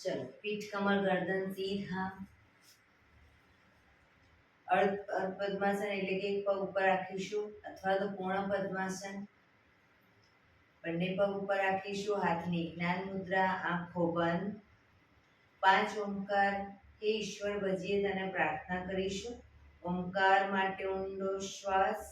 चलो, पीठ कमर गर्दन सीधा। અર્ધ પદ્માસન એટલે કે એક પગ ઉપર રાખીશું અથવા તો પૂર્ણ પદ્માસન। બંને પગ ઉપર રાખીશું, હાથની જ્ઞાન મુદ્રા, આંખો બંધ। 5 ઓમકાર હે ઈશ્વર ભજીએ તને પ્રાર્થના કરીશું। ઓમકાર માટે ઊંડો શ્વાસ।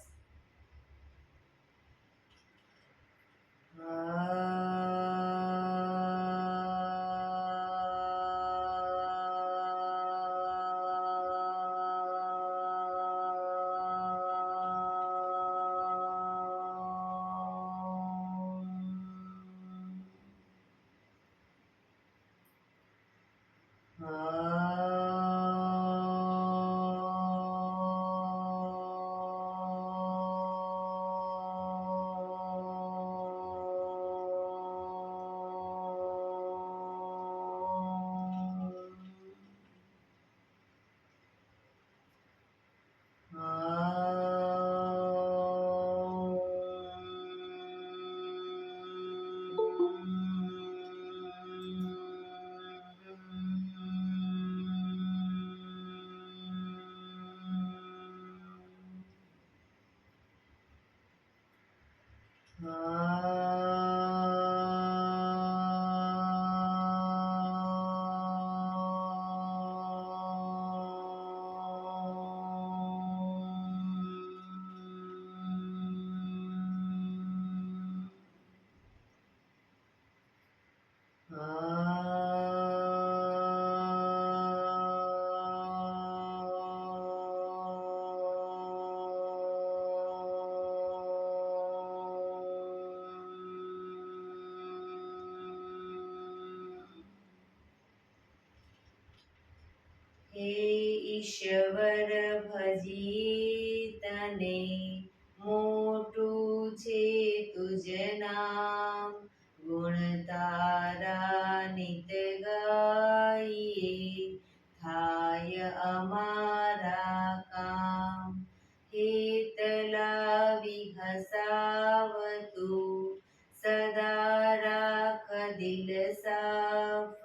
હે ઈશ્વર ભજી તને મોટું છે તુજ નામ। ગુણ તારા નિત ગાઈએ થાય અમારા કામ। હેતલા વિહસાવતું સદા રાખ દિલ સાફ।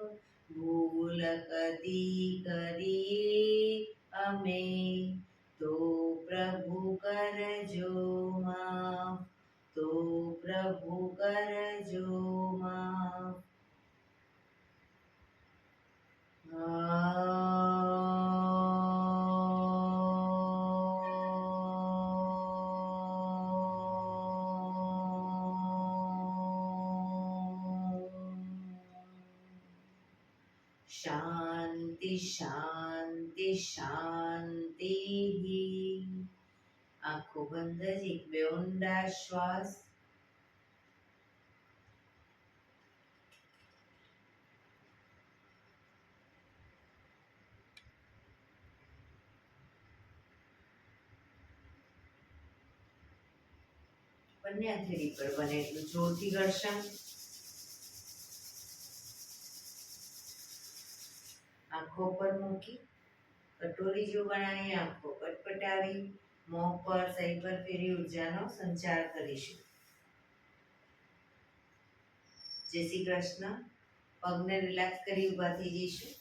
ભૂલ કદી કરીએ અમે તો પ્રભુ કરજો માફ। તો પ્રભુ કરજો માફ। શાંતિ શાંતિ શાંતિ। આંખો બંધ જ એક બે ઊંડા શ્વાસ। બંને હથેળી પર બને એટલું જોરથી ઘર્ષણ। આંખો પર મૂકી કટોરી જો બનાવી આંખો પટપટાવી મોં પર સહી પર ફેરી ઉર્જાનો સંચાર કરીશું। જય શ્રી કૃષ્ણ। પગને રિલેક્સ કરી ઊભા થઈ જઈશું।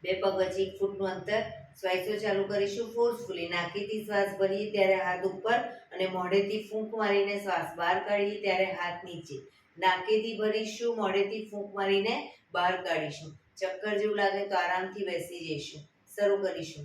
બે પગ વચ્ચે 1 ફૂટનું અંતર। શ્વાસો ચાલુ કરીશું ફોર્સફુલી। નાકેથી શ્વાસ ભરીએ ત્યારે હાથ ઉપર અને મોઢેથી ફૂંક મારીને શ્વાસ બહાર કાઢીએ ત્યારે હાથ નીચે। નાકેથી ભરીશું, મોઢેથી ફૂંક મારીને બહાર કાઢીશું। ચક્કર જેવું લાગે તો આરામથી બેસી જઈશું। શરૂ કરીશું।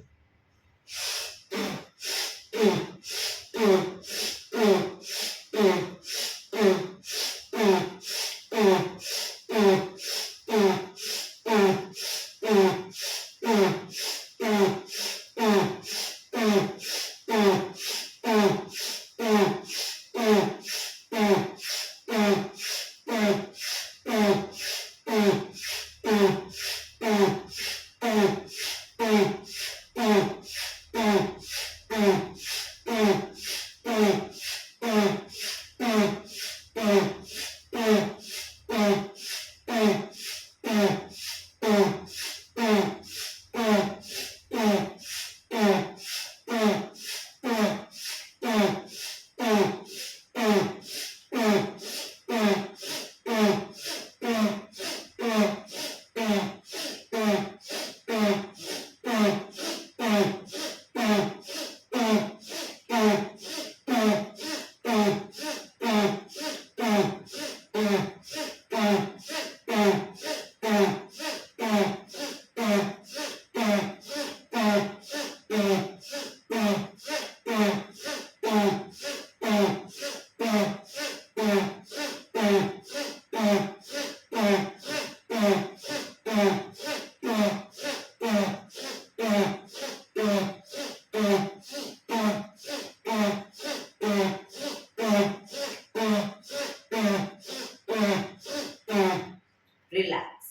રિલેક્સ.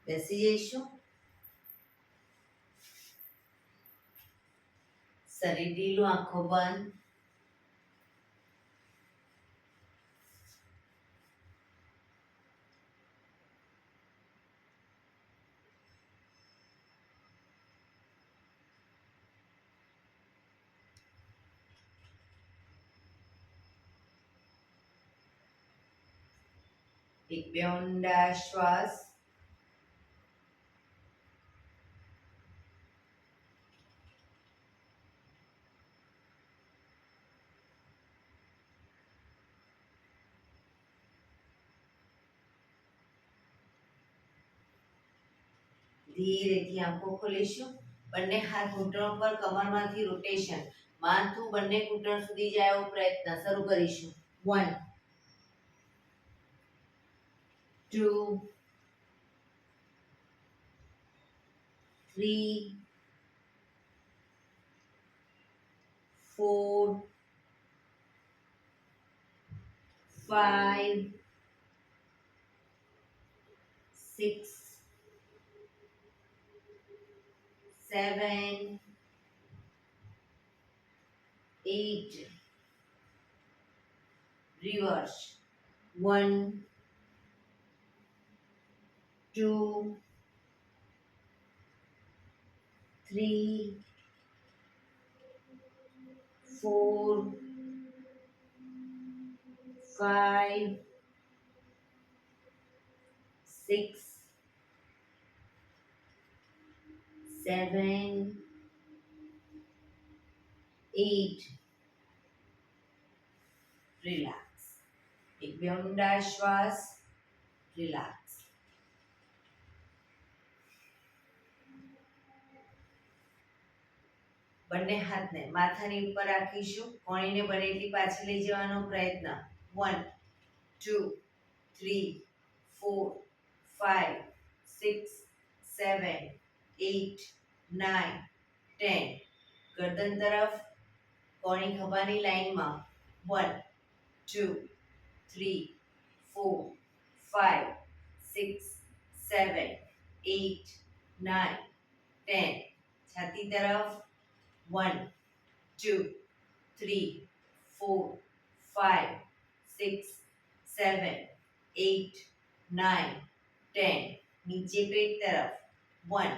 બેસી જઈશું. શરીર ઢીલું, આંખો બંધ. એક બે ઊંડા શ્વાસ. ધીરેથી આંખો ખોલીશું. બંને હાથ ઘૂંટણો પર, કમરમાંથી રોટેશન. માથું બંને ઘૂંટણ સુધી જાય એવો પ્રયત્ન. શરૂ કરીશું. 1 2 3 4 5 6 7 8 reverse 1 2 3 4 5 6 7 8 રિલેક્સ. એક બે ઊંડા શ્વાસ. રિલેક્સ. બંને હાથને માથાની ઉપર રાખીશું. કોણીને બને એટલી પાછી લઈ જવાનો પ્રયત્ન. 1 2 3 4 5 6 7 8 9 10. ગરદન તરફ કોણી ખભાની લાઈનમાં. 1 2 3 4 5 6 7 8 9 10. છાતી તરફ. 1 2 3 4 5 6 7 8 9 10. નીચે પેટ તરફ. 1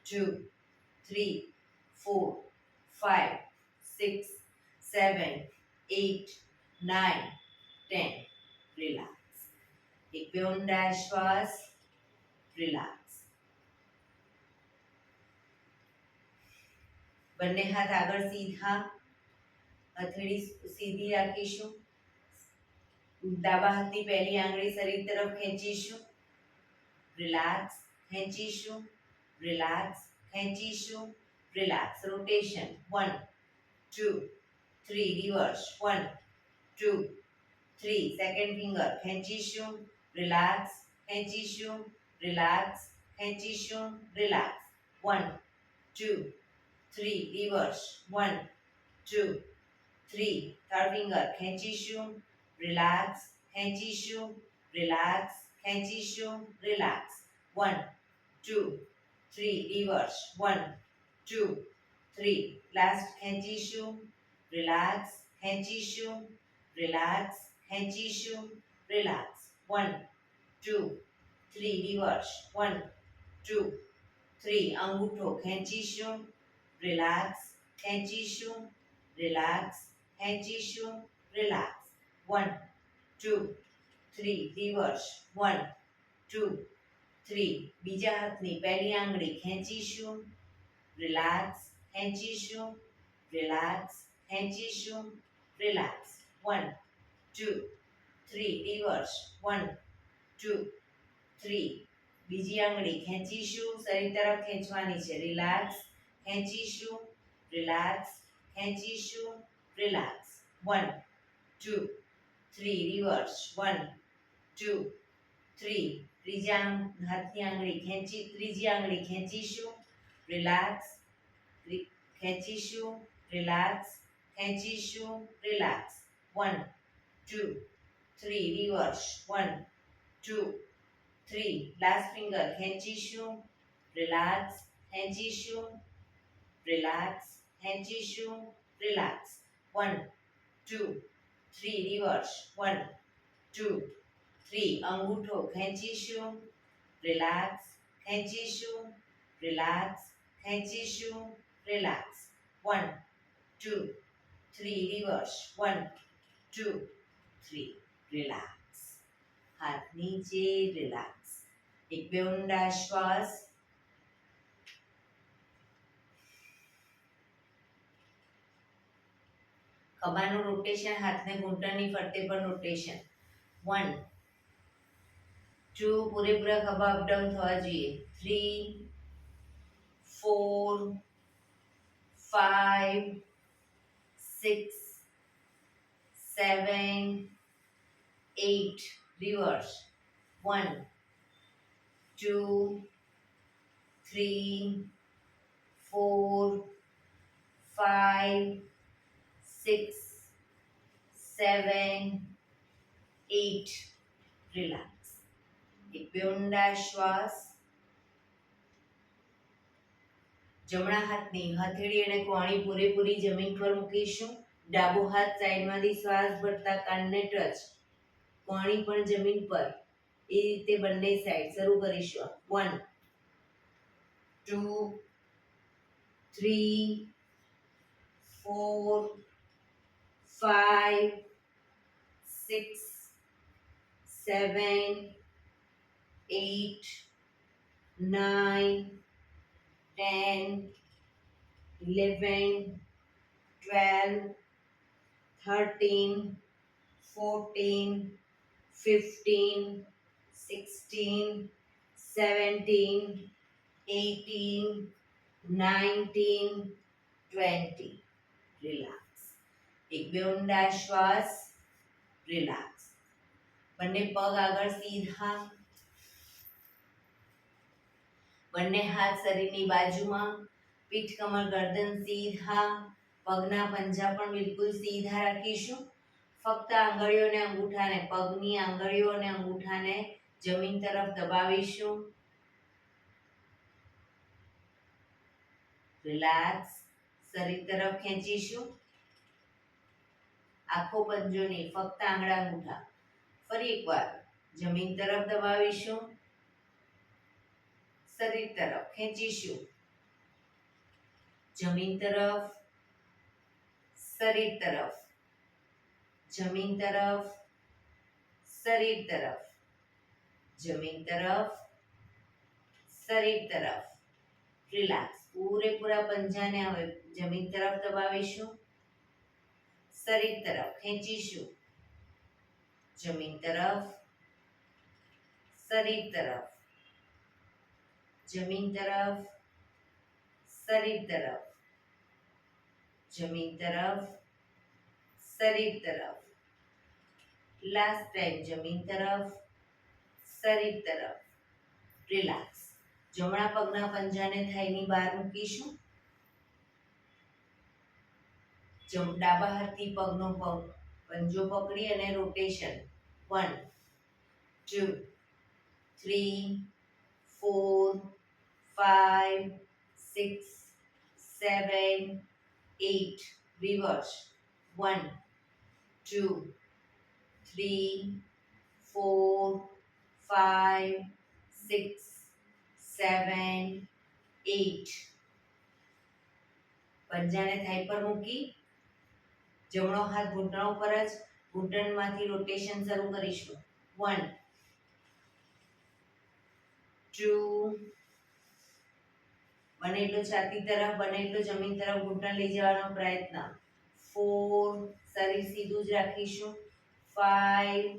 2 3 4 5 6 7 8 9 10. રિલેક્સ. એક બે ઊંડા શ્વાસ. રિલેક્સ. બંને હાથ આગળ સીધા. હથેળી સીધી રાખીશું. ડાબા હાથની પહેલી આંગળી શરીર તરફ ખેંચીશું. રિલેક્સ. ખેંચીશું. રિલેક્સ. ખેંચીશું. Relax. Rotation. 1 2 3 reverse. 1 2 3 second finger. ખેંચીશું. રિલેક્સ. ખેંચીશું. રિલેક્સ. ખેંચીશું. રિલેક્સ. 1 2 3 રિવર્સ. 1 2 3 third finger. ખેંચીશું. રિલેક્સ. ખેંચીશું. રિલેક્સ. ખેંચીશું. રિલેક્સ. 1 2 3 રિવર્સ. 1 2 3 લાસ્ટ. ખેંચીશું. રિલેક્સ. ખેંચીશું. રિલેક્સ. ખેંચીશું. રિલેક્સ. 1 2 3 રિવર્સ. 1 2 3 અંગૂઠો. ખેંચીશું. રિલેક્સ. ખેંચીશું. રિલેક્સ. ખેંચીશું. રિલેક્સ. 1 2 3 રિવર્સ. 1 2 3 બીજા હાથની પહેલી આંગળી. ખેંચીશું. રિલેક્સ. ખેંચીશું. રિલેક્સ. ખેંચીશું. રિલેક્સ. 1 2 3 રિવર્સ. 1 2 3 બીજી આંગળી. ખેંચીશું. શરીર તરફ ખેંચવાની છે. રિલેક્સ. ખેંચીશું. રિલેક્સ. ખેંચીશું. રિલેક્સ. 1 2 3 રિવર્સ. 1 2 3 હાથની આંગળી ખેંચી ત્રીજી આંગળી ખેંચીશું, રિલેક્સ, ખેંચીશું, રિલેક્સ, ખેંચીશું, રિલેક્સ. 1 2 3 રિવર્સ. 1 2 3 લાસ્ટ ફિંગર ખેંચીશું, રિલેક્સ, ખેંચીશું, રિલેક્સ, ખેંચીશું, રિલેક્સ. 1 2 3 રિવર્સ. 1 2 3 અંગૂઠો ખેંચીશું, રિલેક્સ, ખેંચીશું, રિલેક્સ, ખેંચીશું, રિલેક્સ. 1 2 3 રિવર્સ. 1 2 3 રિલેક્સ. હાથ નીચે, રિલેક્સ. એક બે ઊંડા શ્વાસ. ખભાનું રોટેશન, હાથને ઘૂંટણની ફરતે પણ રોટેશન. 1 2 પૂરેપૂરા ખભા અપડાઉન થવા જોઈએ. 3 4 5 6 7 8 રિવર્સ. 1 2 3 4 5 6 7 8 રિલેક્સ. એક બે ઊંડા શ્વાસ. જમણા હાથની હથેળી અને કોણી પૂરેપૂરી જમીન પર મૂકીશું. ડાબો હાથ સાઈડમાંથી શ્વાસ ભરતા કાનને ટચ, કોણી પણ જમીન પર. એ રીતે બંને સાઈડ શરૂ કરીશું. 1 2 3 4 5 6 7 8 9 10 11 12 13 14 15 16 17 18 19 20 રિલેક્સ. એક બે ઊંડા શ્વાસ. રિલેક્સ. બંને પગ આગળ સીધા, બંને હાથ શરીરની બાજુમાં, પીઠ કમર ગરદન સીધા, પગના પંજા પણ બિલકુલ સીધા રાખીશું. ફક્ત આંગળીઓ અને અંગૂઠાને, પગની આંગળીઓ અને અંગૂઠાને જમીન તરફ દબાવીશું. રિલેક્સ. શરીર તરફ ખેંચીશું. આખો પંજો નહીં, ફક્ત આંગળા અંગૂઠા. ફરી એકવાર જમીન તરફ દબાવીશું. શરીર તરફ ખેંચીશું. જમીન તરફ, શરીર તરફ, જમીન તરફ, શરીર તરફ, જમીન તરફ, શરીર તરફ. રિલેક્સ. પૂરેપૂરા પંજાને હવે જમીન તરફ દબાવીશું. શરીર તરફ ખેંચીશું. જમીન તરફ, શરીર તરફ, જમીન તરફ, શરીર તરફ, જમીન તરફ, શરીર તરફ. લાસ્ટ ટાઈમ જમીન તરફ, શરીર તરફ. રિલેક્સ. જમણા પગના પંજાને થાઈની બહાર મૂકીશું. ડાબા હાથથી પગનો પંજો પકડી અને રોટેશન. 1 2 3 4 5 6 7 8 રિવર્સ. 1 2 3 4 5 6 7 8. પંજાને થાઈ પર મૂકી જમણો હાથ ઘૂંટણ ઉપર જ, ઘૂંટણમાંથી રોટેશન શરૂ કરીશું. 1 2 બને એટલો છાતી તરફ, બને એટલો જમીન તરફ ઘૂંટણ લઈ જવાનો પ્રયત્ન. 4 શરીર સીધું જ રાખીશું. 5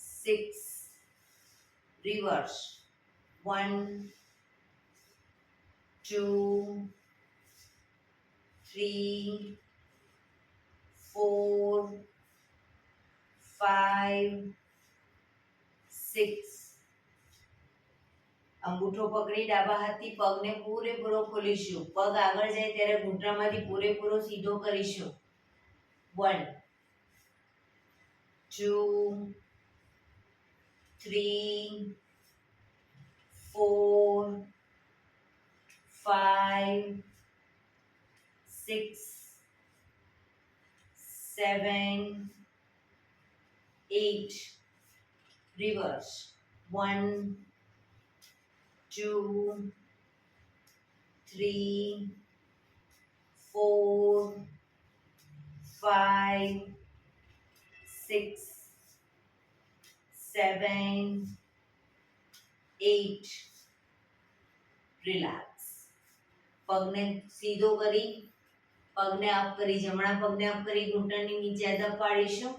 6 રિવર્સ. 1 2 3 4 5 6. અંગૂઠો પકડી ડાબા હાથથી પગને પૂરેપૂરો ખોલીશું. પગ આગળ જાય ત્યારે ઘૂંટણમાંથી પૂરેપૂરો સીધો કરીશું. 1 2 3 4 5 6 7 8. Reverse. 1 2 3 4 5 6 7 8. રિલેક્સ. પગને સીધો કરી પગને અપ કરી જમણા પગને અપ કરી ઘૂંટણની નીચે અદબ પાડીશું.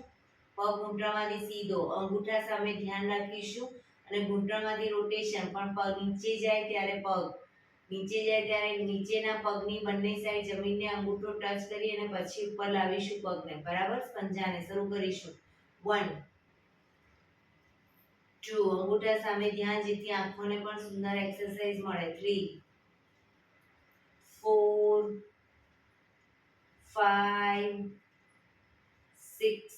પગ ઘૂંટણમાંથી સીધો, અંગૂઠા સામે ધ્યાન રાખીશું અને ઘૂંટણમાંથી રોટેશન. પણ પગ નીચે જાય ત્યારે નીચેના પગની બંને સાઈડ જમીનને અંગૂઠો ટચ કરી અને પછી ઉપર લાવીશું પગને. બરાબર. પંજાને શરૂ કરીશું. 1 2 અંગૂઠા સામે ધ્યાન, જેથી આંખોને પણ સુંદર એક્સરસાઇઝ મળે. 3 4 5 6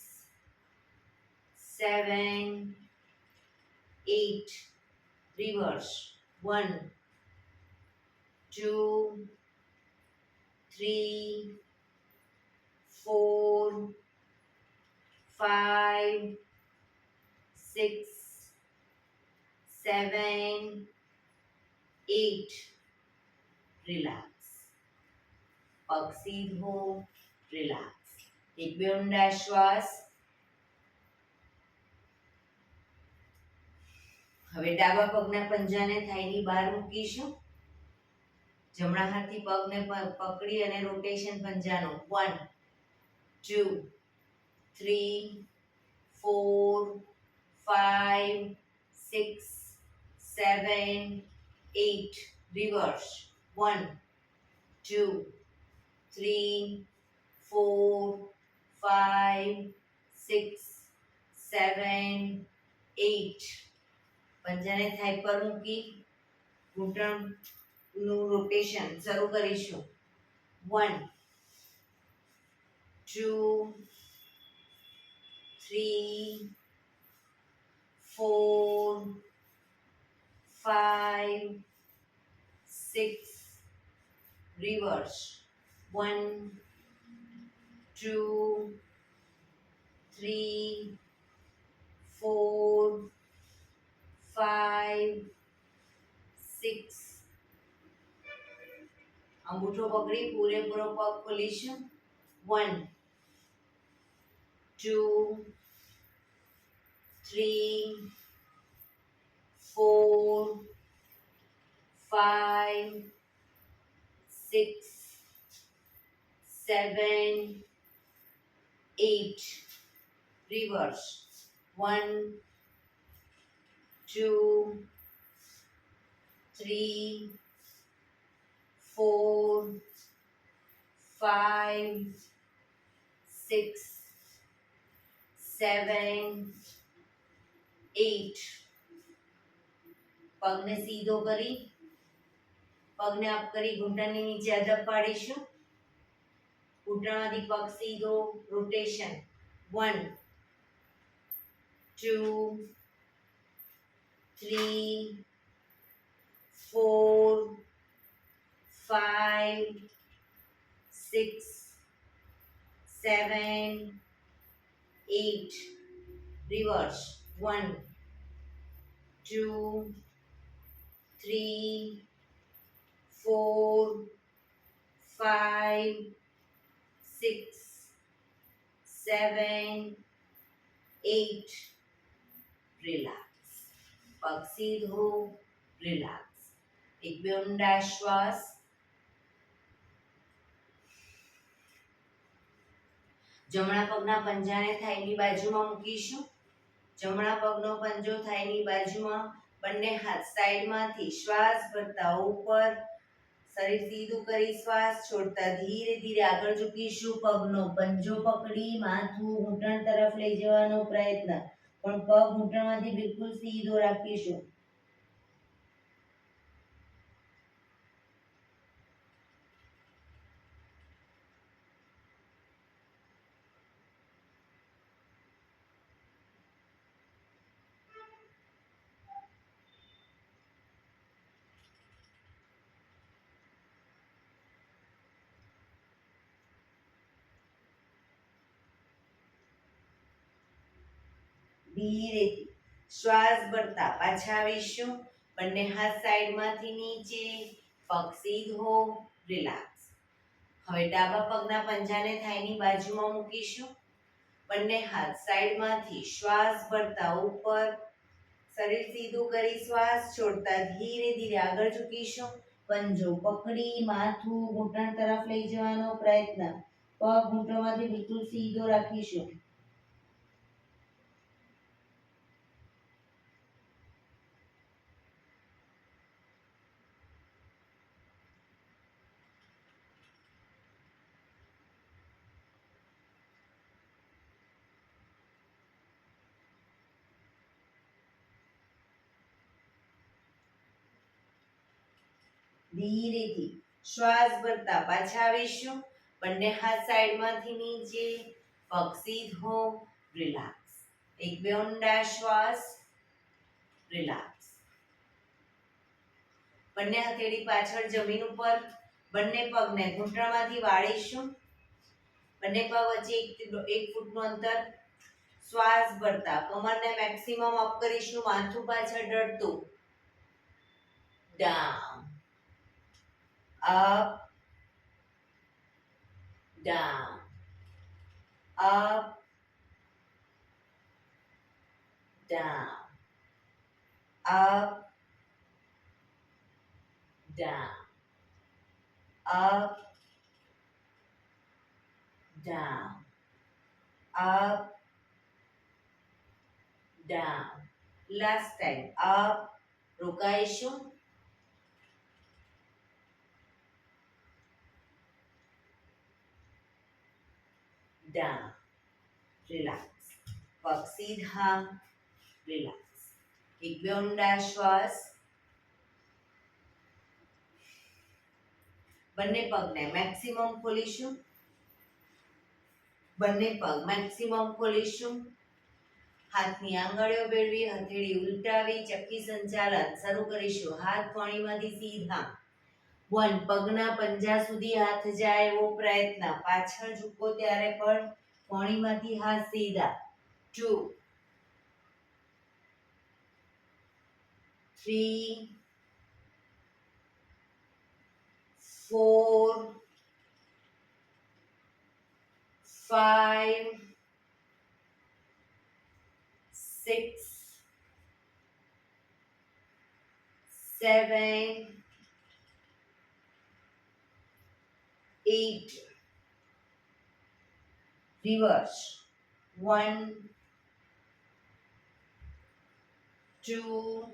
7 8. Reverse. 1 2 3 4 5 6 7 8. રિલેક્સ. પગ સીધો. રિલેક્સ. એક બે ઊંડા શ્વાસ. હવે ડાબા પગના પંજાને થાઈની બહાર મૂકીશું. જમણા હાથથી પગને પકડી અને રોટેશન પંજાનો. 1 2 3 4 5 6 7 8. Reverse. 1 2 3 4 5 6 7 8. પંજાને થાઈ પર મૂકી ઘૂંટણનું રોટેશન શરૂ કરીશું. 1 2 3 4 5 6. Reverse. 1 2 3 4 5 6. અંગૂઠો પકડી પૂરેપૂરો પગ ખોલીશું. 1 2 3 4 5 6 7 8. Reverse. 1 2 3 4 5 6 7 8. પગને સીધો કરી પગને અપ કરી ઘૂંટણની નીચે અદબ પાડીશું. ઘૂંટણમાંથી પગ સીધો. રોટેશન. 1 2 3 4 5 6 7 8. Reverse. 1 2 3 4 5 6 7 8. રિલેક્સ. પગ સીધો. રિલેક્સ. એક બે ઊંડા શ્વાસ. જમણા પગના પંજાને થાઈની બાજુમાં મૂકીશું. જમણા પગનો પંજો થાઈની બાજુમાં. બંને હાથ સાઈડમાંથી શ્વાસ ભરતા ઉપર. શરીર સીધું કરી શ્વાસ છોડતા ધીરે ધીરે આગળ ઝૂકીશું. પગનો પંજો પકડી માથું ઘૂંટણ તરફ લઈ જવાનો પ્રયત્ન, પણ પગ ઘૂંટણમાંથી બિલકુલ સીધો રાખીશું. ધીરેથી શ્વાસ ભરતા પાછા આવીશું. બંને હાથ સાઈડમાંથી નીચે, પગ સીધો, રિલેક્સ. હવે ડાબા પગના પંજાને થાઈની બાજુમાં મૂકીશું. બંને હાથ સાઈડમાંથી શ્વાસ ભરતા ઉપર, શરીર સીધું કરી શ્વાસ છોડતા ધીરે ધીરે આગળ ઝૂકીશું. પંજો પકડી માથું ઘૂંટણ તરફ લઈ જવાનો પ્રયત્ન. પગ ઘૂંટણમાંથી બિલકુલ સીધો રાખીશું. ધીરેથી શ્વાસ ભરતા પાછા આવીશું. બંને હાથ સાઈડમાંથી નીચે, પગ સીધો, રિલેક્સ. એક બે ઊંડા શ્વાસ, રિલેક્સ. બંને હથેળી પાછળ જમીન ઉપર, બંને પગને ઘૂંટણમાંથી વાળીશું. બંને પગ વચ્ચે 1 ફૂટનું અંતર. શ્વાસ ભરતા કમરને મેક્સિમમ અપ કરીશું. માથું પાછળ ડળતું. Down, up, down, up, down, up, down, up, down, up, down. Last time, up, રોકાઈશું. down, relax. પગ સીધા, relax. એક બે ઊંડા શ્વાસ. બંને પગને મેક્સિમમ ખોલીશું. બંને પગ મેક્સિમમ ખોલીશું. હાથની આંગળીઓ ભેળવી, હથેળી ઉલટાવી, ચક્કી સંચાલન શરૂ કરીશું. હાથ કોણીમાંથી સીધા. 1, પગના પંજા સુધી હાથ જાય એવો પ્રયત્ન. પાછળ ઝૂકો ત્યારે પણ કોણીમાંથી હાથ સીધા. 2, 3, 4, 5, 6, 7, 8. Reverse. 1, 2,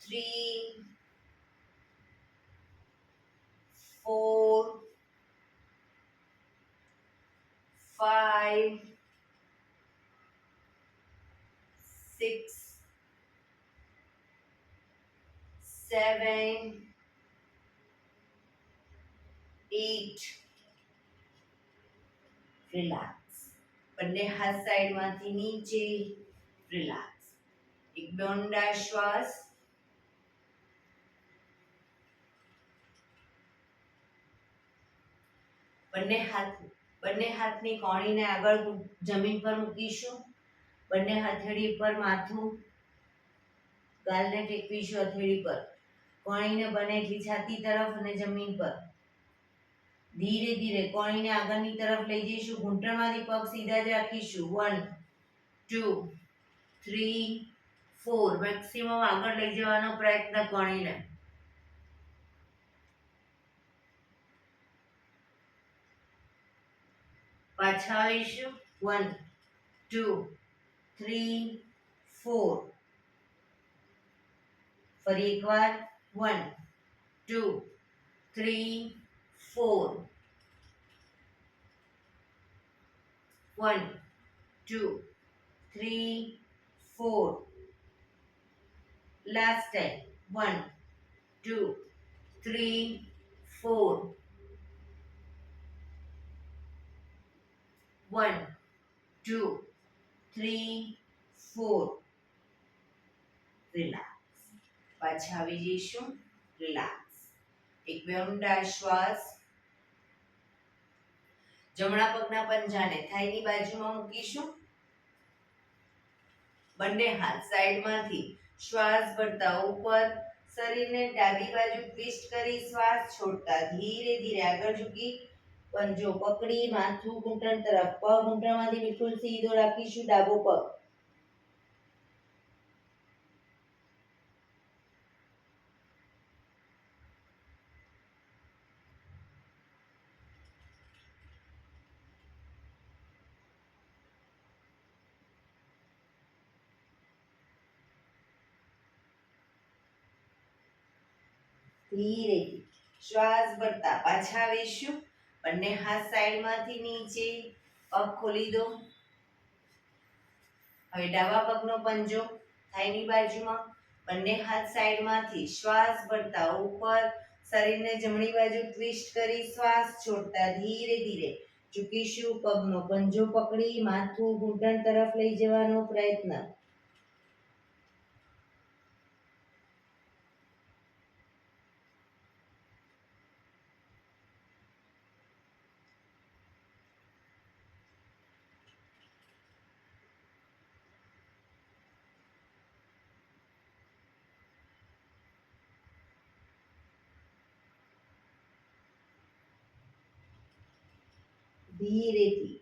3, 4, 5, 6, 7, 8. રિલેક્સ. બંને હાથ સાઈડમાંથી નીચે, રિલેક્સ. એક બે ઊંડા શ્વાસ. બંને હાથની કોણીને આગળ જમીન પર મૂકીશું. બંને હથેળી પર માથું, ગાલને ટેકવીશું હથેળી પર. કોણીને બને એટલી છાતી તરફ અને જમીન પર. ધીરે ધીરે કોણીને આગળની તરફ લઈ જઈશું. ઘૂંટણમાંથી પગ સીધા જ રાખીશું. 1, 2, 3, 4. મેક્સિમમ આગળ લઈ જવાનો પ્રયત્ન કોણીને. પાછા આવીશું. 1, 2, 3, 4. ફરી એકવાર. 1, 2, 3, 4. 1, 2 3 4 last time 1 2 3 4 1 2 3 4 રિલેક્સ પાછા આવી જઈશું રિલેક્સ એક બે ઊંડા શ્વાસ જમણા પગના પંજાને થાઈની બાજુમાં મૂકીશું બંને હાથ સાઈડમાંથી શ્વાસ ભરતા ઉપર શરીરને ડાબી બાજુ ટ્વિસ્ટ કરી શ્વાસ છોડતા ધીરે ધીરે આગળ ઝૂકી પંજો પકડી માથું ઘૂંટણ તરફ પગ ઘૂંટણમાંથી બિલકુલ સીધો રાખીશું ડાબો પગ ધીરેથી શ્વાસ ભરતા પાછા આવીશું બંને હાથ સાઈડમાંથી નીચે પગ ખોલી દો હવે ડાબા પગનો પંજો થાઈની બાજુમાં બંને હાથ સાઈડમાંથી શ્વાસ ભરતા ઉપર શરીરને જમણી બાજુ ટ્વિસ્ટ કરી શ્વાસ છોડતા ધીરે ધીરે ઝૂકીશું પગનો પંજો પકડી માથું ઘૂંટણ તરફ લઈ જવાનો પ્રયત્ન ધીરેથી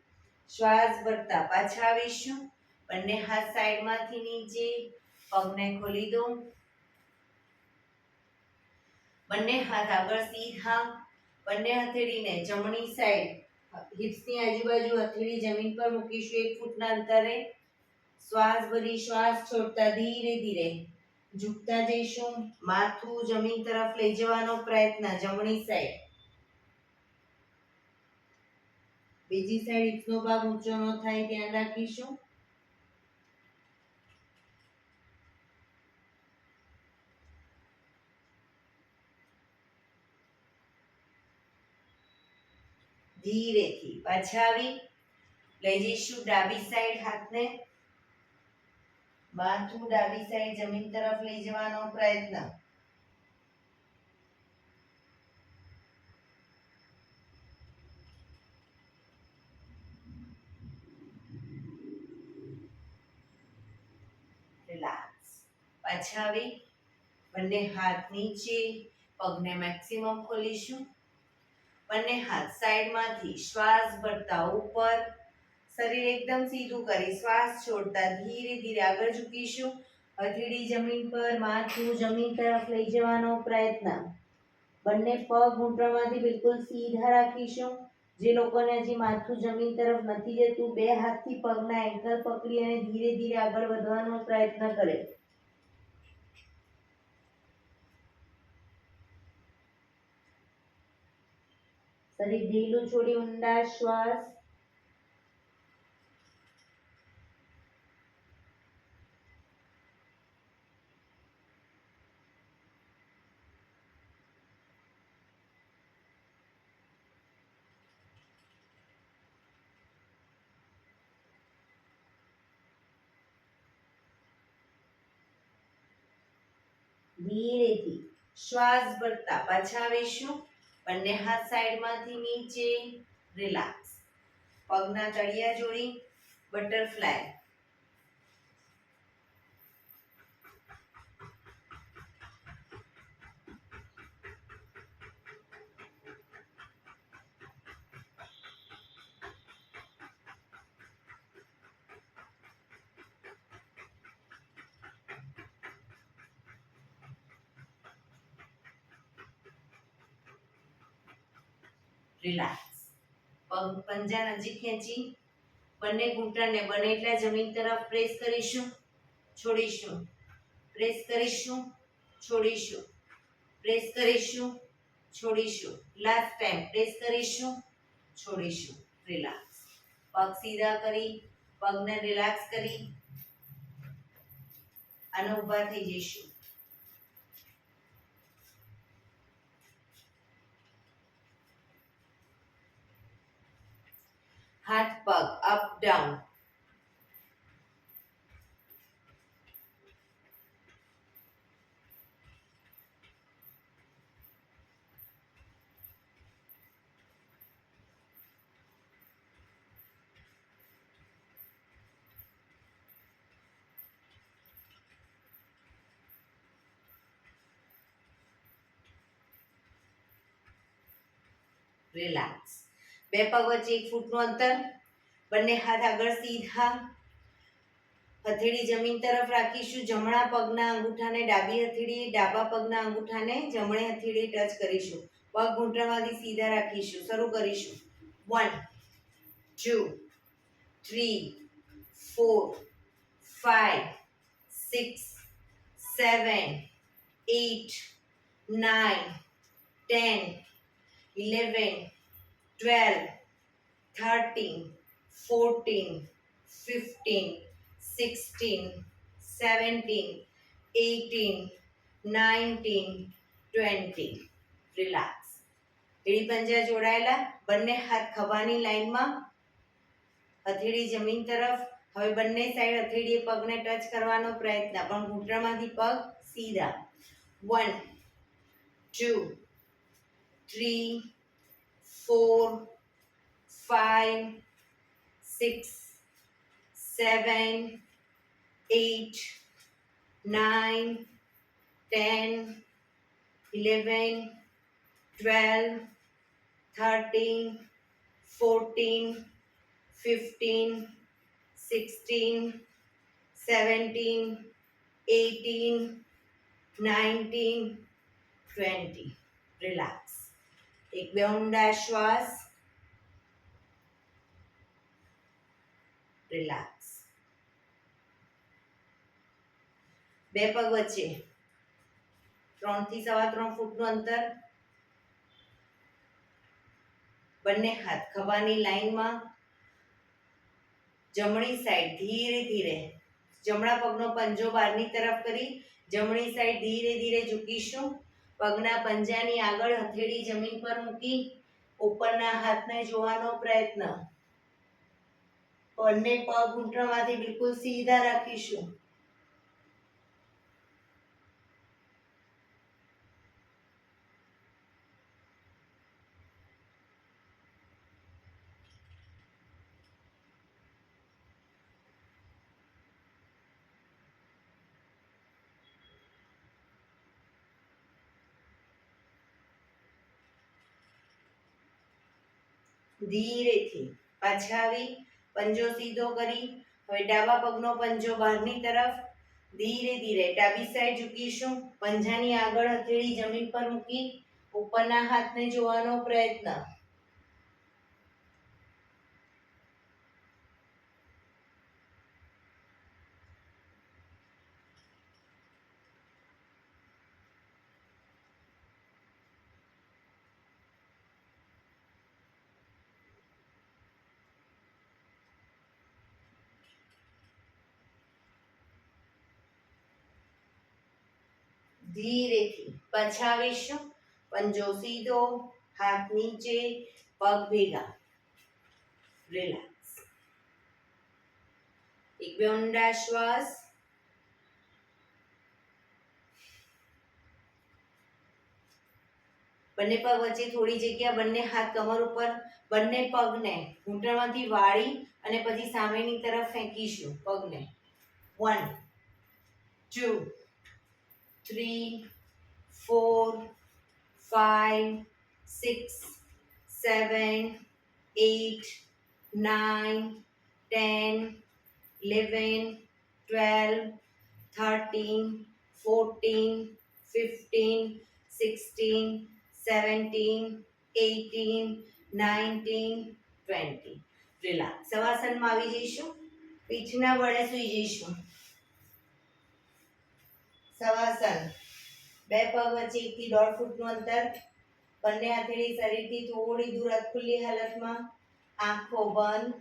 શ્વાસ ભરતા પાછા આવીશું બંને હાથ સાઈડમાંથી નીચે પગને ખોલી દો બંને હાથ આગળ સીધા બંને હથેળીને જમણી સાઈડ હિપ્સની આજુબાજુ હથેળી જમીન પર મૂકીશું 1 ફૂટના અંતરે શ્વાસ ભરી શ્વાસ છોડતા ધીરે ધીરે ઝૂકતા જઈશું માથું જમીન તરફ લઈ જવાનો પ્રયત્ન જમણી સાઈડ બીજી સાઈડ હિપ્સનો ભાગ ઊંચો ન થાય ધ્યાન રાખીશું ધીરેથી પાછા આવી લઈ જઈશું ડાબી સાઈડ હાથને માથું ડાબી સાઈડ જમીન તરફ લઈ જવાનો પ્રયત્ન રિલેક્સ પાછા આવી બંને હાથ નીચે પગને મેક્સિમમ ખોલીશું બંને હાથ સાઈડમાંથી શ્વાસ ભરતા ઉપર શરીર એકદમ સીધું કરી શ્વાસ છોડતા ધીરે ધીરે આગળ ઝૂકીશું હથેળી જમીન પર માથું જમીન તરફ લઈ જવાનો પ્રયત્ન બંને પગ ઘૂંટણમાંથી બિલકુલ સીધા રાખીશું જે લોકોને હજી માથું જમીન તરફ નથી જતું બે હાથથી પગના એન્કલ પકડી અને ધીરે ધીરે આગળ વધવાનો પ્રયત્ન કરે શરીર ઢીલું છોડી ઊંડા શ્વાસ ધીરેથી શ્વાસ ભરતા પાછા આવીશું બંને હાથ સાઈડમાંથી નીચે રિલેક્સ પગના તળિયા જોડી બટરફ્લાય રિલેક્સ પગ પંજા નજીક ખેંચી બંને ઘૂંટણને બને એટલા જમીન તરફ પ્રેસ કરીશું છોડીશું પ્રેસ કરીશું છોડીશું પ્રેસ કરીશું છોડીશું લાસ્ટ ટાઈમ પ્રેસ કરીશું છોડીશું રિલેક્સ પગ સીધા કરી પગને રિલેક્સ કરી અને ઊભા થઈ જઈશું. હાથ પગ અપ ડાઉન. રિલેક્સ. બે પગ વચ્ચે 1 ફૂટનું અંતર. બંને હાથ આગળ સીધા. હથેળી જમીન તરફ રાખીશું. જમણા પગના અંગૂઠાને ડાબી હથેળી, ડાબા પગના અંગૂઠાને જમણી હથેળી ટચ કરીશું. પગ ઘૂંટણમાંથી સીધા રાખીશું. શરૂ કરીશું. 1 2 3 4 5 6 7 8 9 10 11 12 13 14 15 16 17 18 19 20. રિલેક્સ. એડી પંજા જોડાયેલા. બંને હાથ ખભાની લાઈનમાં. હથેળી જમીન તરફ. હવે બંને સાઈડ હથેળીએ પગને ટચ કરવાનો પ્રયત્ન, પણ ઘૂંટણમાંથી પગ સીધા. 1 2 3 4 5 6 7 8 9 10 11 12 13 14 15 16 17 18 19 20. રિલેક્સ. એક બે ઊંડા શ્વાસ. રિલેક્સ. બે પગ વચ્ચે 3 થી 3.25 ફૂટનું અંતર. બંને હાથ ખભાની લાઈનમાં. જમણી સાઈડ ધીરે ધીરે જમણા પગનો પંજો બહારની તરફ કરી જમણી સાઈડ ધીરે ધીરે ઝૂકીશું. પગના પંજાની આગળ હથેળી જમીન પર મૂકી ઉપરના હાથને જોવાનો પ્રયત્ન. બંને પગ ઘૂંટણમાંથી બિલકુલ સીધા રાખીશું. ધીરેથી પાછા આવી પંજો સીધો કરી હવે ડાબા પગનો પંજો બહારની તરફ. ધીરે ધીરે ડાબી સાઈડ ઝૂકીશું. પંજાની આગળ હથેળી જમીન પર મૂકી ઉપરના હાથને જોવાનો પ્રયત્ન. ધીરેથી પાછા આવીશું. પંજો સીધો, હાથ નીચે, પગ ભેગા. રિલેક્સ. એક બે ઊંડા શ્વાસ. બંને પગ વચ્ચે થોડી જગ્યા. બંને હાથ કમર ઉપર. બંને પગને ઘૂંટણમાંથી વાળી અને પછી સામેની તરફ ફેંકીશું. પગને 1 2 3 4 5 6 7 8 9 10 11 12 13 14 15 16 17 18 19 20. રિલેક્સ. શવાસનમાં આવી જઈશું. પીઠના બળે સૂઈ જઈશું. શવાસન. બે પગ વચ્ચે 1 થી 1.5 ફૂટનું અંતર. બંને હથેળી શરીરથી થોડી દૂર અધખુલ્લી હાલતમાં. આંખો બંધ.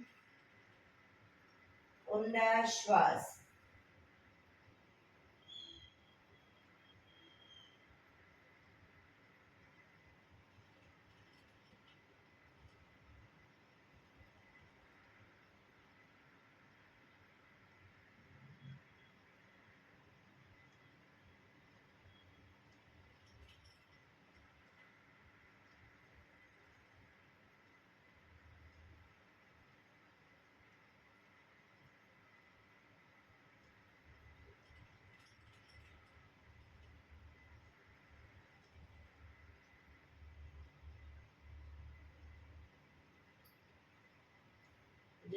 ઊંડા શ્વાસ.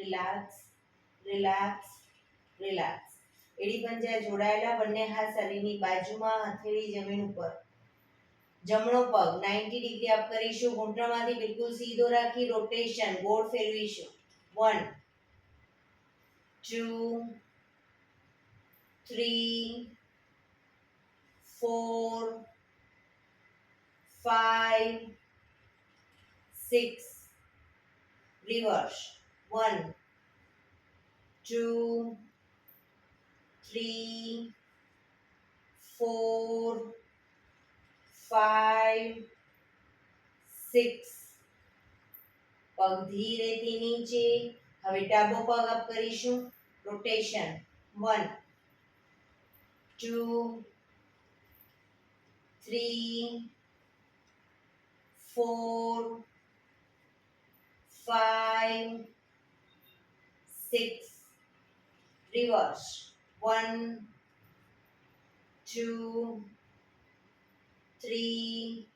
Relax, relax, relax. એડી પંજા જોડાયેલા, બંને હાથ શરીરની બાજુમાં, હથેળી જમીન ઉપર. જમણો પગ 90 ડિગ્રી અપ કરીશું, ઘૂંટણમાંથી બિલકુલ સીધો રાખી રોટેશન ગોળ ફેરવીશું. 1 2 3 4 5 6. રિવર્સ. 1 2 3 4 5 6. પગ ધીરેથી નીચે. હવે ડાબો પગ અપ કરીશું, રોટેશન. 1 2 3 4 5 6. રિવર્સ. 1 2 3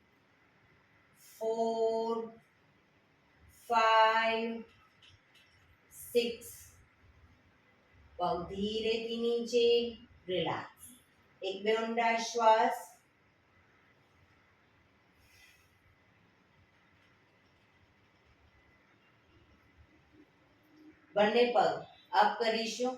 4 5 6. પગ ધીરેથી નીચે. રિલેક્સ. એક બે ઊંડા શ્વાસ. બંને પગ અપ કરીશું,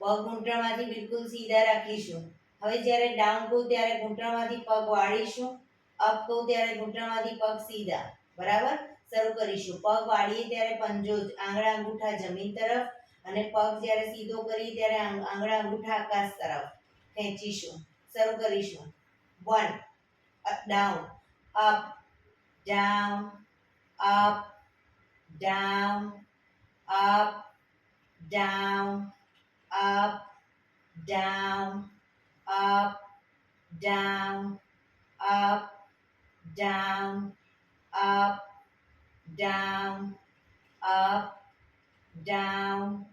પગ ઘૂંટણમાંથી બિલકુલ સીધા રાખીશું. હવે જ્યારે ડાઉન કહું ત્યારે ઘૂંટણમાંથી પગ વાળીશું, અપ કહું ત્યારે ઘૂંટણમાંથી પગ સીધા. બરાબર. શરૂ કરીશું. પગ વાળીએ ત્યારે પંજો આંગળા અંગૂઠા જમીન તરફ, અને પગ જ્યારે સીધો કરી ત્યારે આંગળા અંગૂઠા આકાશ તરફ ખેંચીશું. શરૂ કરીશું. 1 down, up down, up down, up down, up down, up down, up down, up down, up down,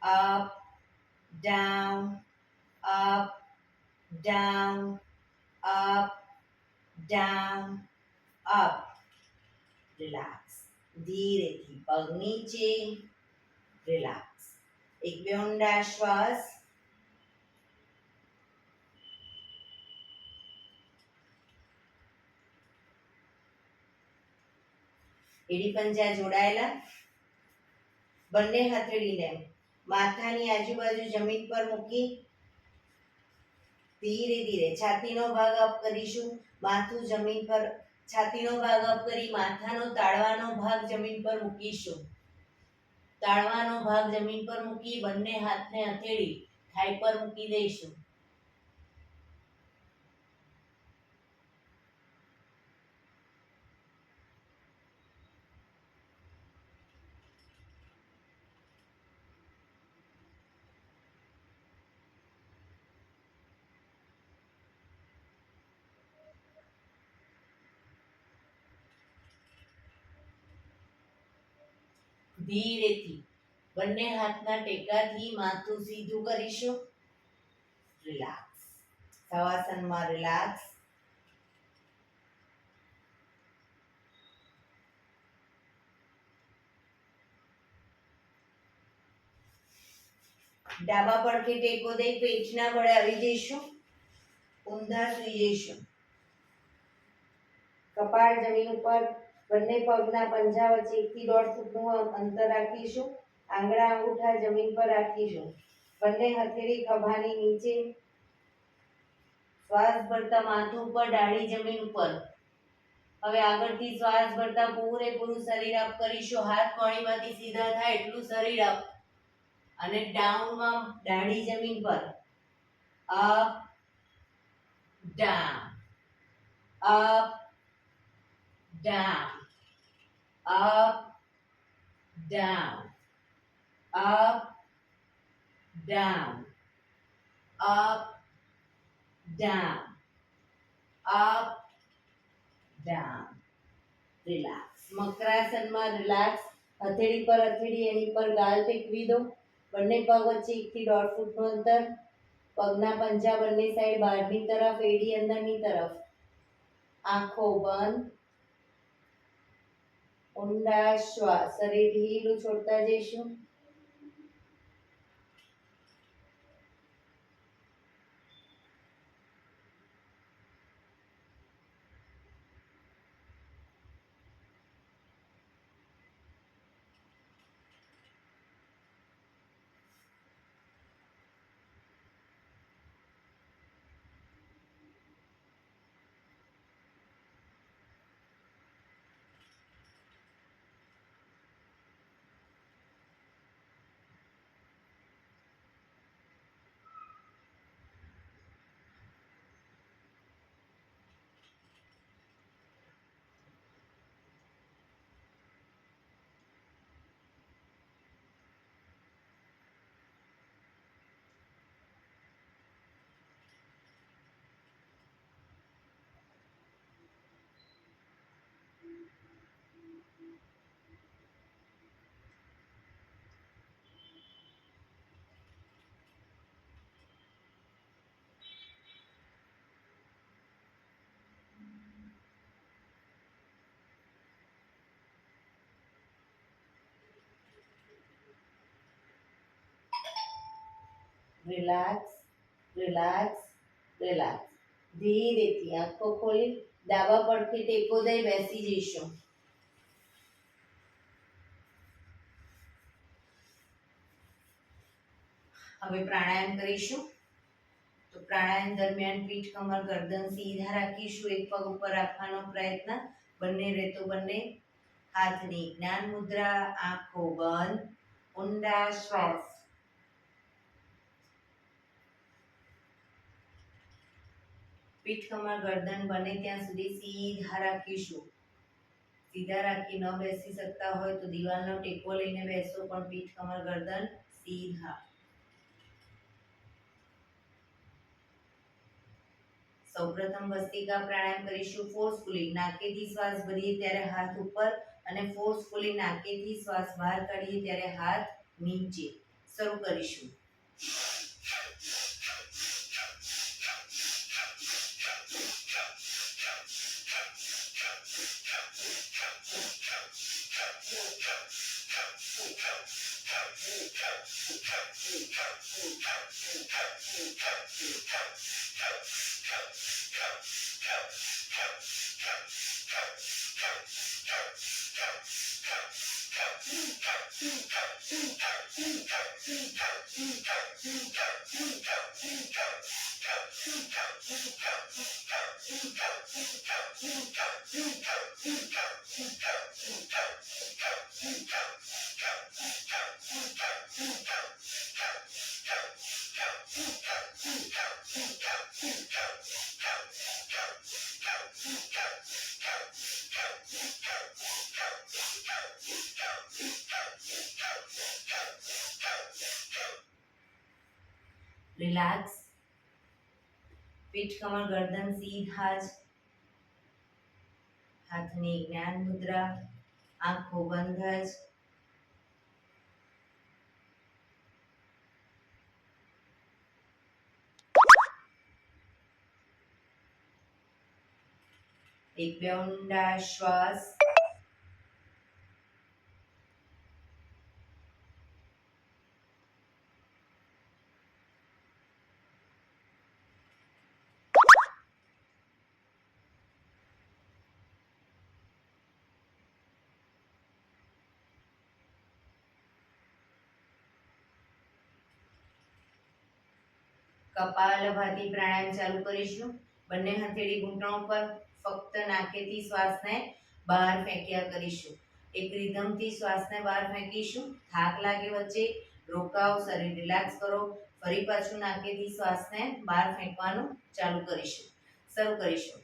up down, up down, up down, up. Relax. ધીરેથી પગ નીચે. રિલેક્સ. એક બે ઊંડા શ્વાસ. એડી પંજા જોડાયેલા, બંને હથેળીને માથાની આજુબાજુ જમીન પર મૂકી ધીરે ધીરે છાતીનો ભાગ અપ કરીશું. માથું જમીન પર, છાતીનો ભાગ અપ કરી માથાનો તાળવાનો ભાગ જમીન પર મૂકીશું. તાળવાનો ભાગ જમીન પર મૂકી બંને હાથને હથેળી થાઈ પર મૂકી દઈશું. ધીરેથી બંને હાથના ટેકાથી માથું સીધું કરીશું. રિલેક્સ. શવાસનમાં રિલેક્સ. ડાબા પડખે ટેકો દઈ પેટના બળે આવી જઈશું. ઊંધા સૂઈ જઈશું. કપાળ જમીન ઉપર. બંને પગના પંજા વચ્ચે 1 થી 1.5 ફૂટનું અંતર રાખીશું. આંગળા અંગૂઠા જમીન પર રાખીશું. બંને હથેળી ખભાની નીચે. શ્વાસ ભરતા માથું ઉપર, ડાળી જમીન ઉપર. હવે આગળથી શ્વાસ ભરતા પૂરેપૂરું શરીર અપ કરીશું. હાથ કોણીમાંથી સીધા થાય એટલું શરીર અપ. અને ડાઉનમાં દાઢી જમીન પર. Up down, up down, up down, up down, up down, up down. Relax. મકરાસનમાં રિલેક્સ. હથેળી પર હથેળી, એની પર ગાલ ટેકવી દો. બંને પગ વચ્ચે 1 થી 1.5 ફૂટનું અંતર. પગના પંજા બંને સાઈડ બહારની તરફ, એડી અંદરની તરફ. આંખો બંધ. ઊંડા શ્વાસ. શરીર ઢીલું છોડતા જઈશું. Relax, relax, relax. ધીરેથી આંખો ખોલી ડાબા પડખે ટેકો દઈ બેસી જઈશું. હવે પ્રાણાયામ કરીશું. તો પ્રાણાયામ દરમિયાન પીઠ, કમર, ગરદન સીધા રાખીશું. એક પગ ઉપર રાખવાનો પ્રયત્ન. બંને રહેતો બંને. હાથની જ્ઞાન મુદ્રા, આંખો બંધ, ઊંડા શ્વાસ. પીઠ, કમર, ગરદન બને ત્યાં સુધી સીધા રાખીશું. સીધા રાખી ન બેસી શકતા હોય તો દિવાલનો ટેકો લઈને બેસો, પણ પીઠ, કમર, ગરદન સીધા. સૌપ્રથમ ભસ્ત્રિકા પ્રાણાયામ કરીશું. ફોર્સફુલી નાકેથી શ્વાસ ભરીએ ત્યારે હાથ ઉપર અને ફોર્સફુલી નાકેથી શ્વાસ બહાર કાઢીએ ત્યારે હાથ નીચે. શરૂ કરીશું. રિલેક્સ. પીઠ, કમર, ગરદન સીધા જ. હાથની જ્ઞાન મુદ્રા, આંખો બંધ જ. એક બે ઊંડા શ્વાસ. કપાલભાતિ પ્રાણાયામ ચાલુ કરીશું. બંને હથેળી ઘૂંટણો પર. ફક્ત નાકેથી શ્વાસને બહાર ફેંક્યા કરીશું. એક રિધમથી શ્વાસને બહાર ફેંકીશું. થાક લાગે વચ્ચે રોકાઓ, શરીર રિલેક્સ કરો. ફરી પાછું નાકેથી શ્વાસને બહાર ફેંકવાનું ચાલુ કરીશું. શરૂ કરીશું.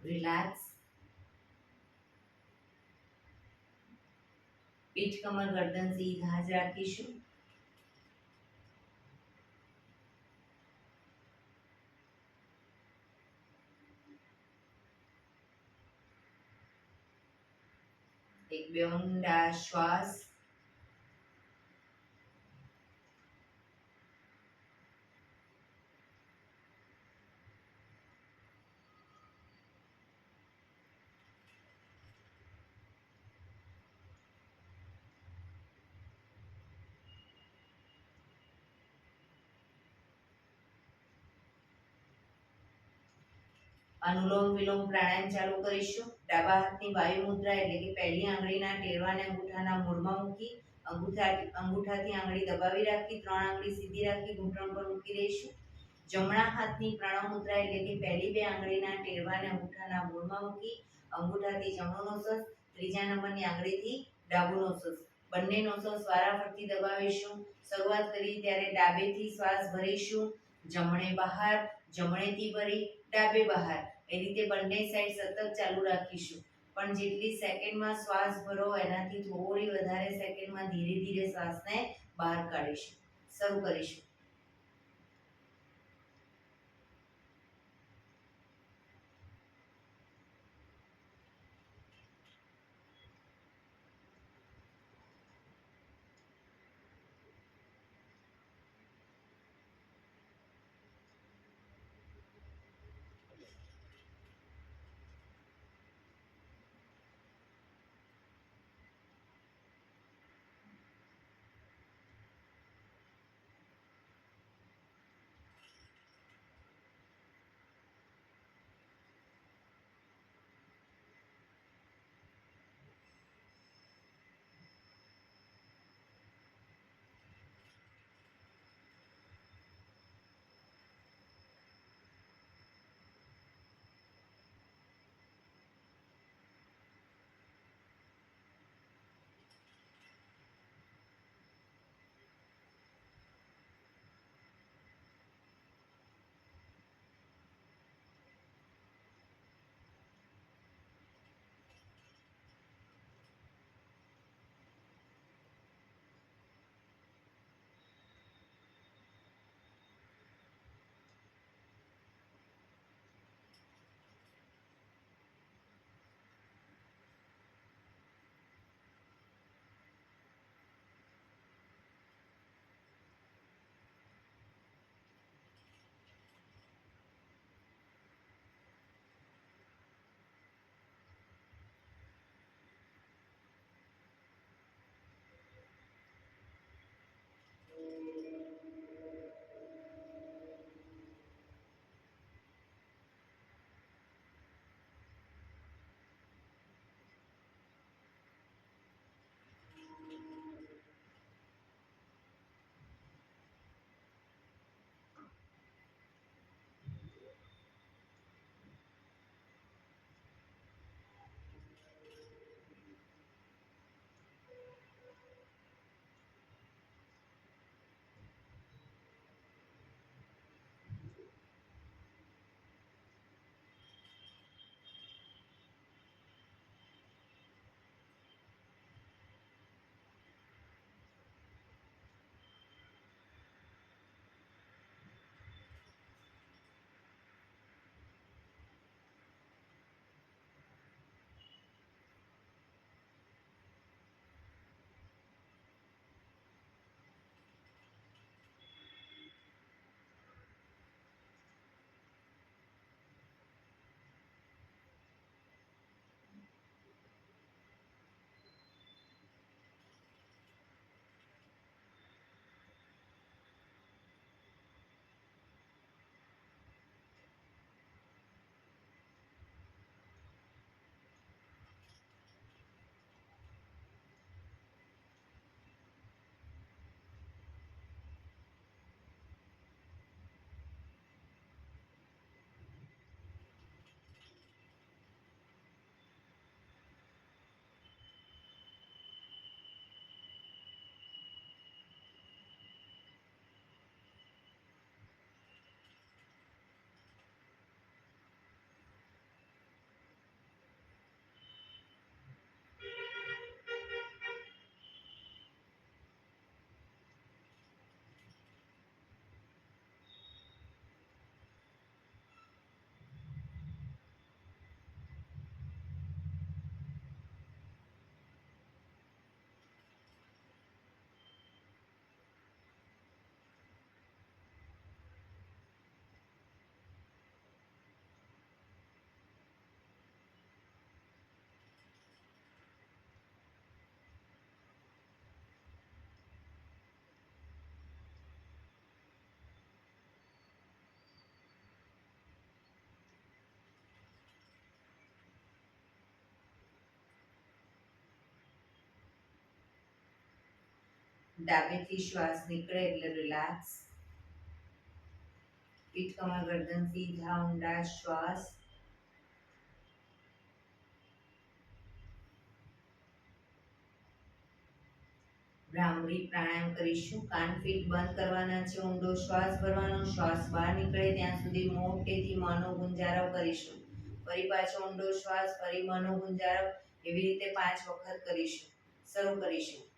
રિલેક્સ. પીઠ, કમર, ગરદન સીધા જ રાખીશું. એક બે ઊંડા શ્વાસ. અનુલોમ વિલોમ પ્રાણાયામ ચાલુ કરીશું. ડાબા હાથની વાયુ મુદ્રા એટલે કે પહેલી આંગળીના ટેરવાને અંગૂઠાના મૂળમાં મૂકી અંગૂઠાથી આંગળી દબાવી રાખી, 3 આંગળી સીધી રાખી ઘૂંટણ પર મૂકી દઈશું. જમણા હાથની પ્રણવ મુદ્રા એટલે કે પહેલી 2 આંગળીના ટેરવાને અંગૂઠાના મૂળમાં મૂકી અંગૂઠાથી જમણો નોસસ, ત્રીજા નંબરની આંગળીથી ડાબુ નોસસ, બંને નોસસ વારાફરતી દબાવીશું. શરૂઆત કરી ત્યારે ડાબેથી શ્વાસ ભરીશું, જમણે બહાર, જમણેથી ભરી ડાબે બહાર. એ રીતે બંને સાઈડ સતત ચાલુ રાખીશું. પણ જેટલી સેકન્ડમાં શ્વાસ ભરો એનાથી થોડી વધારે સેકન્ડમાં ધીરે ધીરે શ્વાસને બહાર કાઢીશું. શરૂ કરીશું. ડાબેથી શ્વાસ નીકળે એટલે રિલેક્સ. પીઠ કમર ગરદન સીધા ઊંડા શ્વાસ. ભ્રામરી પ્રાણાયામ કરીશું. કાન ફીટ બંધ કરવાના છે. ઊંડો શ્વાસ ભરવાનો. શ્વાસ બહાર નીકળે ત્યાં સુધી મોટેથી મોંનો ગુંજારવ કરીશું. ફરી પાછો ઊંડો શ્વાસ, ફરી મોંનો ગુંજારવ. એવી રીતે 5 વખત કરીશું. શરૂ કરીશું.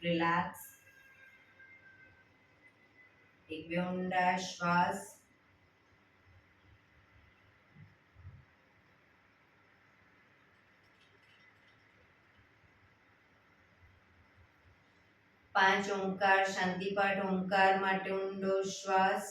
રિલેક્સ. એક બે ઊંડા શ્વાસ. પાંચ ઓમકાર શાંતિપાઠ. ઓમકાર માટે ઊંડો શ્વાસ.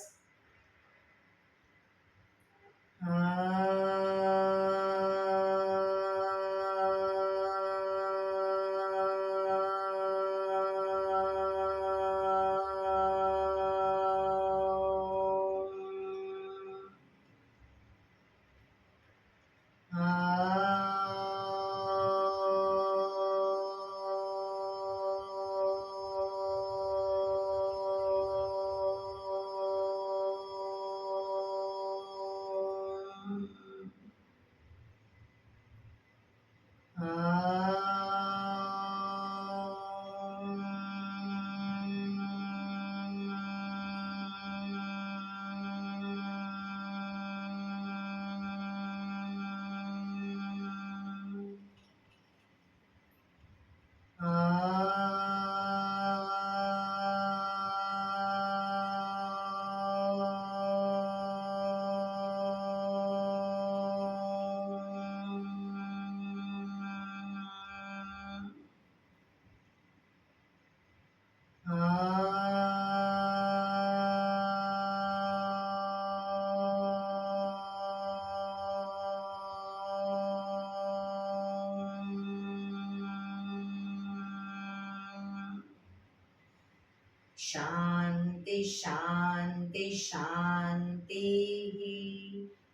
શાંતિ શાંતિ શાંતિ.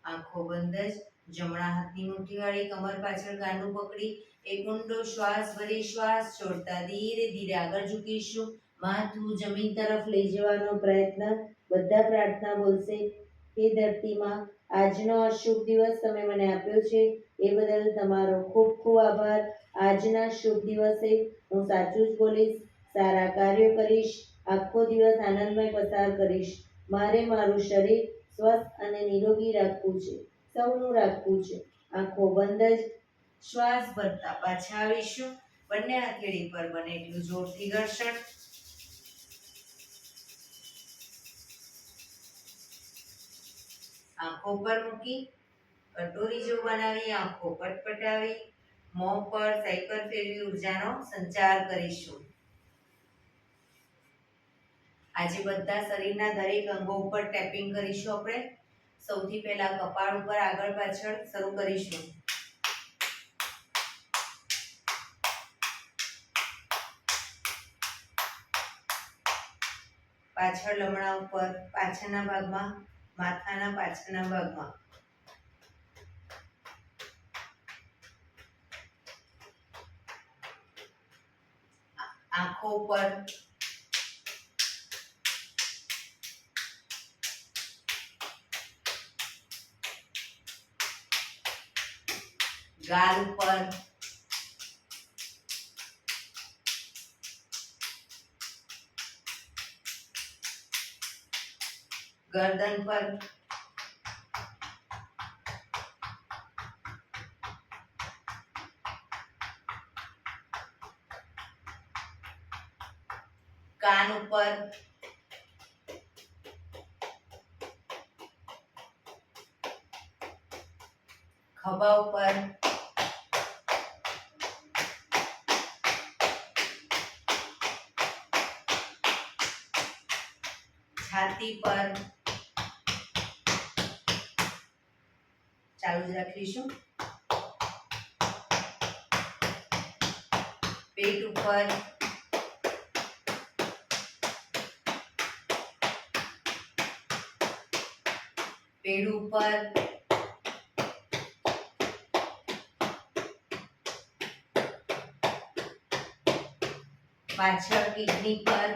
આંખો બંધ જ. જમણા હાથની મુઠ્ઠી વાળી કમર પાછળ ગાંડું પકડી એક ઊંડો શ્વાસ ભરી શ્વાસ છોડતા ધીરે ધીરે આગળ ઝૂકીશું. માથું જમીન તરફ લઈ જવાનો પ્રયત્ન. બધા પ્રાર્થના બોલશે. હે ધરતીમાં, આજનો આ શુભ દિવસ તમે મને આપ્યો છે એ બદલ તમારો ખૂબ ખૂબ આભાર. આજના શુભ દિવસે હું સાચું જ બોલીશ, સારા કાર્યો કરીશ, આખો દિવસ આનંદમય પસાર કરીશ. મારે મારું શરીર સ્વસ્થ અને નિરોગી રાખવું છે, સૌનું રાખવું છે. આંખો બંધ જ. શ્વાસ ભરતા પાછા આવીશું. બંને હથેળી પર બને એટલું જોરથી ઘર્ષણ. આંખો પર મૂકી કટોરી જેવું બનાવી આંખો પટપટાવી મોં પર સાયકલ ફેરવી ઉર્જાનો સંચાર કરીશું. આજે બધા શરીરના દરેક અંગો ઉપર ટેપિંગ કરીશું આપણે. સૌથી પહેલા કપાળ ઉપર આગળ પાછળ શરૂ કરીશું. પાછળ લમણા ઉપર, પાછળના ભાગમાં, માથાના પાછળના ભાગમાં. આંખો ઉપર, ગાલ ઉપર, ગરદન પર, કાન ઉપર, ખભા ઉપર, છાતી પર. ચાલુ જ રાખીશું. પેટ ઉપર, પેડ ઉપર, પાછળ કિડની પર,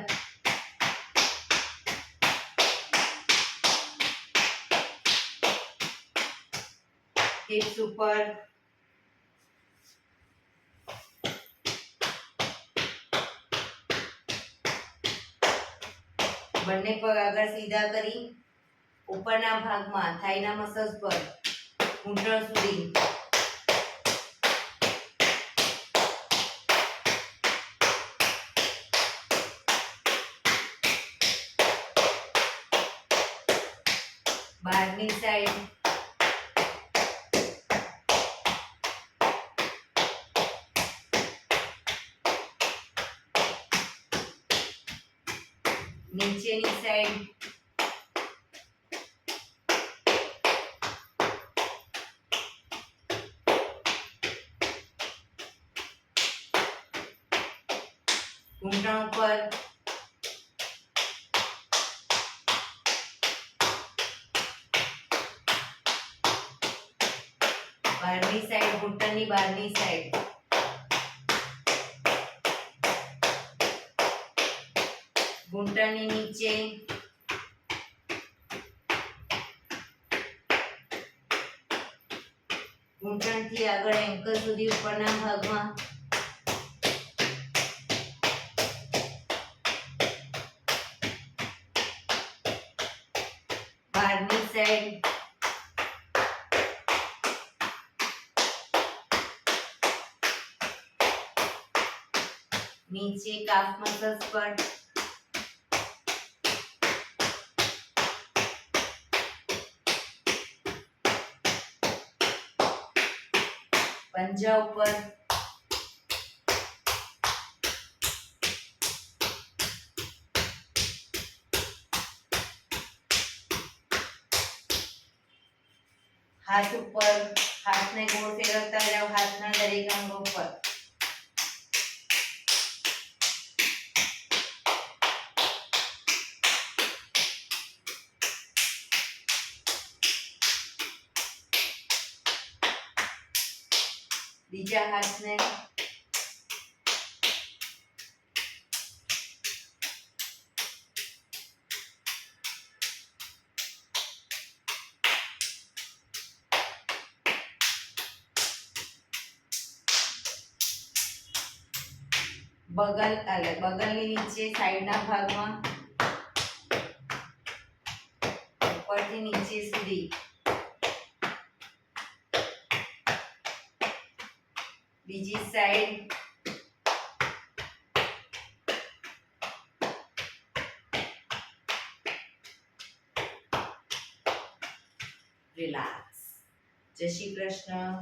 હિપ્સ ઉપર, બંને પગ આગળ સીધા કરી ઉપરના ભાગમાં થાઈના મસલ્સ પર ઘૂંટણ સુધી બહારની સાઈડ નીચેની સાઈડ ઘૂંટણ ઉપર બહારની સાઈડ ઘૂંટણની બહારની સાઈડ ઘૂંટણની નીચે ઘૂંટણથી આગળ એન્કલ સુધી ઉપરના ભાગમાં બહારની સાઈડ નીચે કાફ મસલ્સ પર પંજા ઉપર હાથ ઉપર હાથને ગોળ ફેરવતા જાઓ હાથના દરેક અંગો પર બીજા હાથને બગલની નીચે સાઈડના ભાગમાં ઉપરથી નીચે સુધી બીજી સાઈડ રિલેક્સ. જય શ્રી કૃષ્ણ.